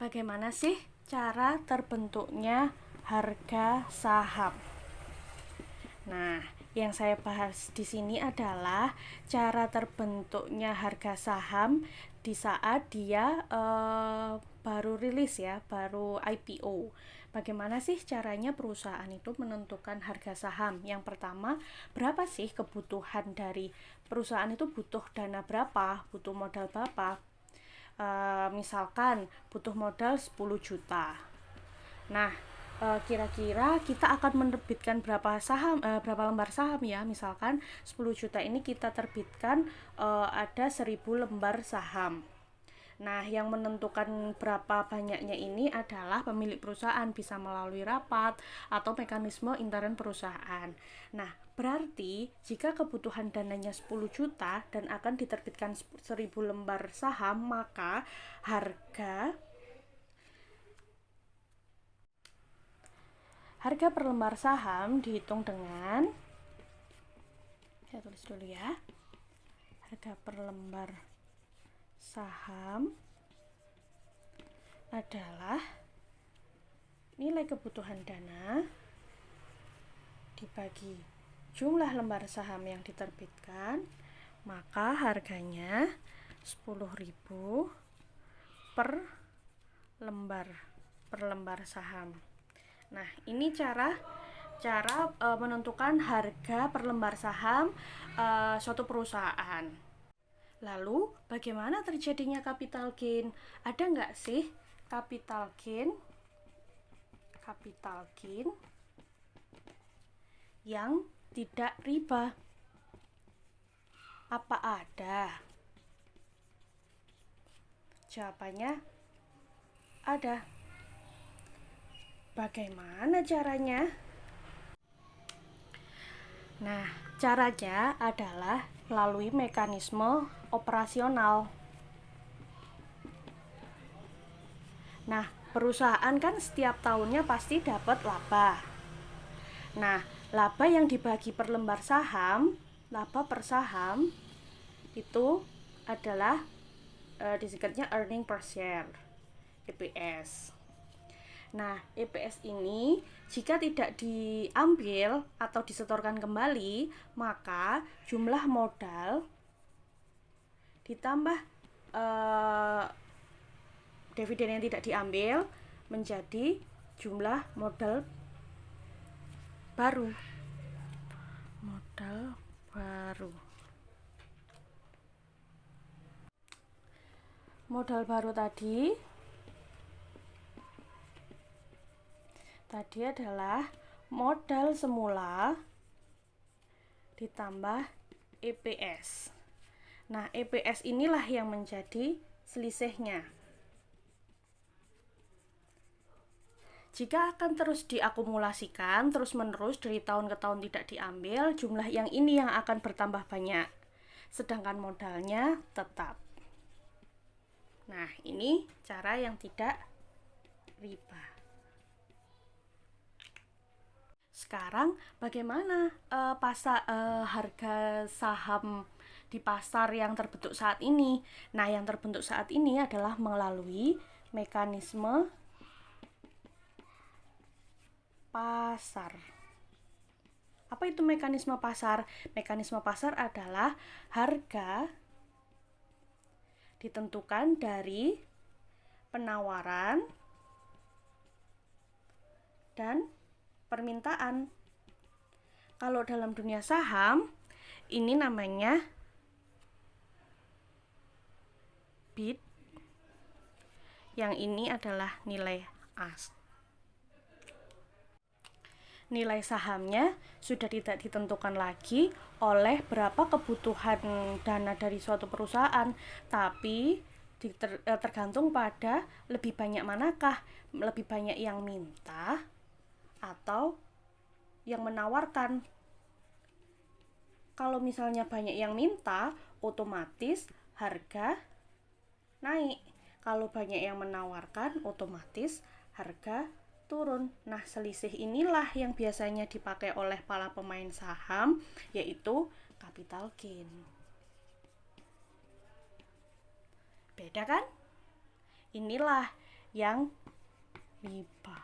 Bagaimana sih cara terbentuknya harga saham? Nah, yang saya bahas di sini adalah cara terbentuknya harga saham di saat dia baru rilis ya, baru IPO. Bagaimana sih caranya perusahaan itu menentukan harga saham? Yang pertama, berapa sih kebutuhan dari perusahaan itu, butuh dana berapa, butuh modal berapa? Misalkan butuh modal 10 juta. Nah, kira-kira kita akan menerbitkan berapa lembar saham ya? Misalkan 10 juta ini kita terbitkan ada 1000 lembar saham. Nah, yang menentukan berapa banyaknya ini adalah pemilik perusahaan, bisa melalui rapat atau mekanisme intern perusahaan. Nah, berarti jika kebutuhan dananya 10 juta dan akan diterbitkan 1000 lembar saham, maka harga per lembar saham dihitung dengan, saya tulis dulu ya, harga per lembar saham adalah nilai kebutuhan dana dibagi jumlah lembar saham yang diterbitkan, maka harganya 10.000 per lembar saham. Nah, ini cara menentukan harga per lembar saham suatu perusahaan. Lalu, bagaimana terjadinya capital gain? Ada nggak sih capital gain yang tidak riba? Apa ada? Jawabannya ada. Bagaimana caranya? Nah, caranya adalah melalui mekanisme operasional. Nah, perusahaan kan setiap tahunnya pasti dapat laba. Nah, laba yang dibagi per lembar saham, laba per saham itu adalah disingkatnya earning per share, EPS. Nah, EPS ini jika tidak diambil atau disetorkan kembali, maka jumlah modal ditambah dividen yang tidak diambil menjadi jumlah modal baru. Modal baru tadi adalah modal semula ditambah EPS. Nah, EPS inilah yang menjadi selisihnya. Jika akan terus diakumulasikan terus-menerus dari tahun ke tahun tidak diambil, jumlah yang ini yang akan bertambah banyak, sedangkan modalnya tetap. Nah, ini cara yang tidak riba. Sekarang bagaimana harga saham di pasar yang terbentuk saat ini? Nah, yang terbentuk saat ini adalah melalui mekanisme pasar. Apa itu mekanisme pasar? Mekanisme pasar adalah harga ditentukan dari penawaran dan permintaan. Kalau dalam dunia saham, ini namanya bid. Yang ini adalah nilai ask. Nilai sahamnya sudah tidak ditentukan lagi oleh berapa kebutuhan dana dari suatu perusahaan, tapi tergantung pada lebih banyak manakah, lebih banyak yang minta atau yang menawarkan. Kalau misalnya banyak yang minta, otomatis harga naik. Kalau banyak yang menawarkan, otomatis harga turun. Nah, selisih inilah yang biasanya dipakai oleh para pemain saham, yaitu capital gain. Beda kan? Inilah yang riba.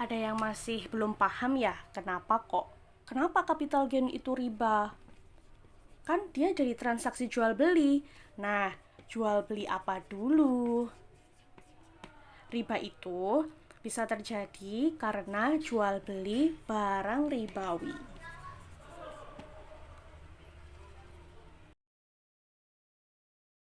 Ada yang masih belum paham ya, kenapa capital gain itu riba? Kan dia dari transaksi jual beli. Nah, jual beli apa dulu? Riba itu bisa terjadi karena jual beli barang ribawi.